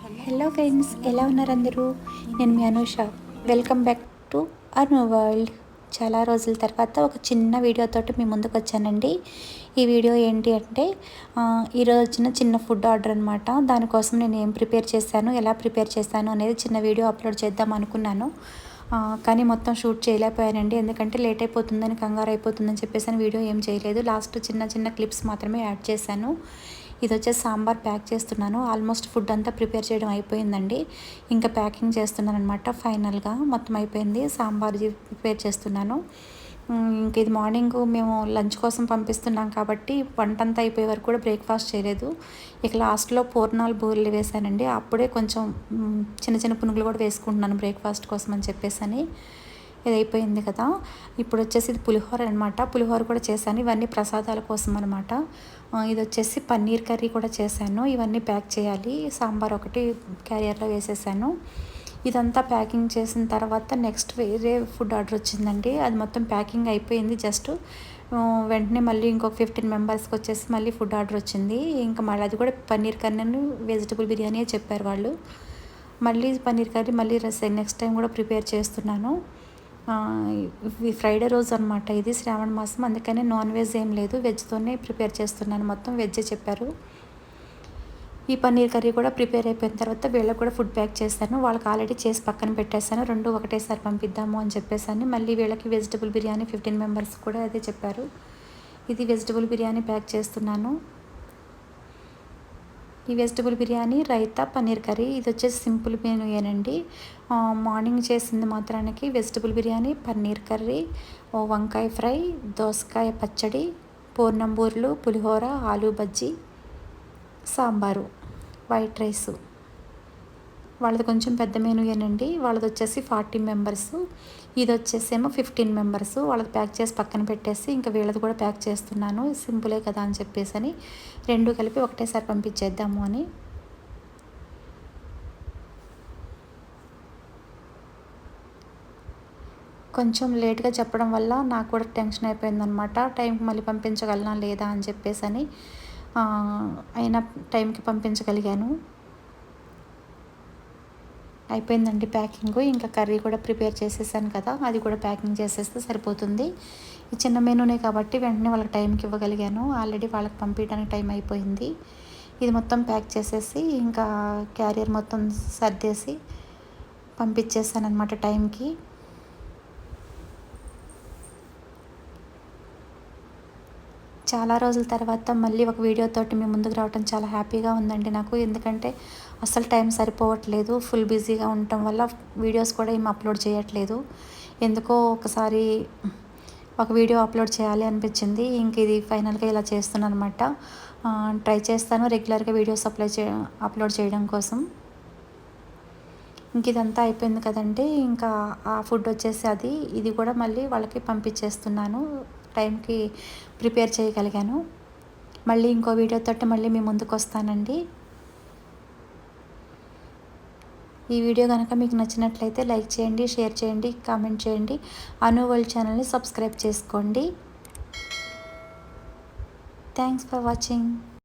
Hello friends, ఎలా ఉన్నారు అందరూ? నేను మీ Anusha. Welcome back to Anu world. చాలా రోజుల తర్వాత ఒక చిన్న వీడియోతోటి మీ ముందుకు వచ్చానండి. ఈ వీడియో ఏంటి అంటే ఈరోజు వచ్చిన చిన్న ఫుడ్ ఆర్డర్ అనమాట. దానికోసం నేను ఏం ప్రిపేర్ చేశాను, ఎలా ప్రిపేర్ చేశాను అనేది చిన్న వీడియో అప్లోడ్ చేద్దాం అనుకున్నాను. కానీ మొత్తం షూట్ చేయలేకపోయానండి, ఎందుకంటే లేట్ అయిపోతుందని, కంగారు అయిపోతుందని చెప్పేసి వీడియో ఏం చేయలేదు. లాస్ట్ చిన్న చిన్న క్లిప్స్ మాత్రమే యాడ్ చేశాను. ఇది వచ్చేసి సాంబార్ ప్యాక్ చేస్తున్నాను. ఆల్మోస్ట్ ఫుడ్ అంతా ప్రిపేర్ చేయడం అయిపోయిందండి. ఇంకా ప్యాకింగ్ చేస్తున్నాను అనమాట. ఫైనల్గా మొత్తం అయిపోయింది. సాంబార్ ప్రిపేర్ చేస్తున్నాను. ఇంక ఇది మార్నింగ్ మేము లంచ్ కోసం పంపిస్తున్నాం కాబట్టి వంట అంతా అయిపోయే వరకు కూడా బ్రేక్ఫాస్ట్ చేయలేదు. ఇక లాస్ట్లో పూర్ణాలు బూరెలు వేసానండి. అప్పుడే కొంచెం చిన్న చిన్న పునుగులు కూడా వేసుకుంటున్నాను బ్రేక్ఫాస్ట్ కోసం అని చెప్పేసి. ఇది అయిపోయింది కదా. ఇప్పుడు వచ్చేసి ఇది పులిహోర అనమాట. పులిహోర కూడా చేశాను. ఇవన్నీ ప్రసాదాల కోసం అనమాట. ఇది వచ్చేసి పన్నీర్ కర్రీ కూడా చేశాను. ఇవన్నీ ప్యాక్ చేయాలి. సాంబార్ ఒకటి క్యారియర్లో వేసేసాను. ఇదంతా ప్యాకింగ్ చేసిన తర్వాత నెక్స్ట్ వేరే ఫుడ్ ఆర్డర్ వచ్చిందండి. అది మొత్తం ప్యాకింగ్ అయిపోయింది. జస్ట్ వెంటనే మళ్ళీ ఇంకొక 15 మెంబర్స్కి వచ్చేసి మళ్ళీ ఫుడ్ ఆర్డర్ వచ్చింది. ఇంకా మళ్ళీ అది కూడా పన్నీర్ కర్రీ, వెజిటబుల్ బిర్యానీ చెప్పారు వాళ్ళు. మళ్ళీ పన్నీర్ కర్రీ మళ్ళీ నెక్స్ట్ టైం కూడా ప్రిపేర్ చేస్తున్నాను. ఫ్రైడే రోజు అనమాట, ఇది శ్రావణ మాసం, అందుకని నాన్ వెజ్ ఏం లేదు, వెజ్తోనే ప్రిపేర్ చేస్తున్నాను. మొత్తం వెజ్జే చెప్పారు. ఈ పన్నీర్ కర్రీ కూడా ప్రిపేర్ అయిపోయిన తర్వాత వీళ్ళకి కూడా ఫుడ్ ప్యాక్ చేశాను. వాళ్ళకి ఆల్రెడీ చేసి పక్కన పెట్టేశాను. రెండు ఒకటేసారి పంపిద్దాము అని చెప్పేసాను. మళ్ళీ వీళ్ళకి వెజిటబుల్ బిర్యానీ 15 మెంబర్స్ కూడా అదే చెప్పారు. ఇది వెజిటబుల్ బిర్యానీ ప్యాక్ చేస్తున్నాను. ఈ వెజిటబుల్ బిర్యానీ, రైతా, పన్నీర్ కర్రీ, ఇది వచ్చేసి సింపుల్ మెనూయేనండి. మార్నింగ్ చేసింది మాత్రానికి వెజిటబుల్ బిర్యానీ, పన్నీర్ కర్రీ, వంకాయ ఫ్రై, దోసకాయ పచ్చడి, పూర్ణం బూరెలు, పులిహోర, ఆలూ బజ్జీ, సాంబారు, వైట్ రైసు. వాళ్ళది కొంచెం పెద్ద మెనూయేనండి. వాళ్ళది వచ్చేసి 40 మెంబర్స్. ఇది వచ్చేసేమో 15 మెంబర్స్. వాళ్ళది ప్యాక్ చేసి పక్కన పెట్టేసి ఇంకా వీళ్ళది కూడా ప్యాక్ చేస్తున్నాను. సింపులే కదా అని చెప్పేసి రెండు కలిపి ఒకటేసారి పంపించేద్దాము అని. కొంచెం లేట్గా చెప్పడం వల్ల నాకు కూడా టెన్షన్ అయిపోయిందనమాట. టైంకి మళ్ళీ పంపించగలనా లేదా అని చెప్పేసి అయినా టైంకి పంపించగలిగాను. అయిపోయిందండి ప్యాకింగ్. ఇంకా కర్రీ కూడా ప్రిపేర్ చేసేసాను కదా, అది కూడా ప్యాకింగ్ చేసేస్తే సరిపోతుంది. ఈ చిన్న మెనూనే కాబట్టి వెంటనే వాళ్ళకి టైంకి ఇవ్వగలిగాను. ఆల్రెడీ వాళ్ళకి పంపించడానికి టైం అయిపోయింది. ఇది మొత్తం ప్యాక్ చేసేసి ఇంకా క్యారియర్ మొత్తం సర్దేసి పంపించేసాను అనమాట టైంకి. చాలా రోజుల తర్వాత మళ్ళీ ఒక వీడియోతోటి మీ ముందుకు రావడం చాలా హ్యాపీగా ఉందండి నాకు. ఎందుకంటే అసలు టైం సరిపోవట్లేదు. ఫుల్ బిజీగా ఉండటం వల్ల వీడియోస్ కూడా ఏం అప్లోడ్ చేయట్లేదు. ఎందుకో ఒకసారి ఒక వీడియో అప్లోడ్ చేయాలి అనిపించింది. ఇంక ఇది ఫైనల్గా ఇలా చేస్తున్నాను అనమాట. ట్రై చేస్తాను రెగ్యులర్గా వీడియోస్ అప్లోడ్ చేయడం కోసం. ఇంక ఇదంతా అయిపోయింది కదండి. ఇంకా ఆ ఫుడ్ వచ్చేసి ఇది కూడా మళ్ళీ వాళ్ళకి పంపించేస్తున్నాను. టైంకి ప్రిపేర్ చేయగలిగాను. మళ్ళీ ఇంకో వీడియోతో మళ్ళీ మీ ముందుకు వస్తానండి. ఈ వీడియో కనుక మీకు నచ్చినట్లయితే లైక్ చేయండి, షేర్ చేయండి, కామెంట్ చేయండి. అను వరల్డ్ ఛానల్ని సబ్స్క్రైబ్ చేసుకోండి. Thanks for watching.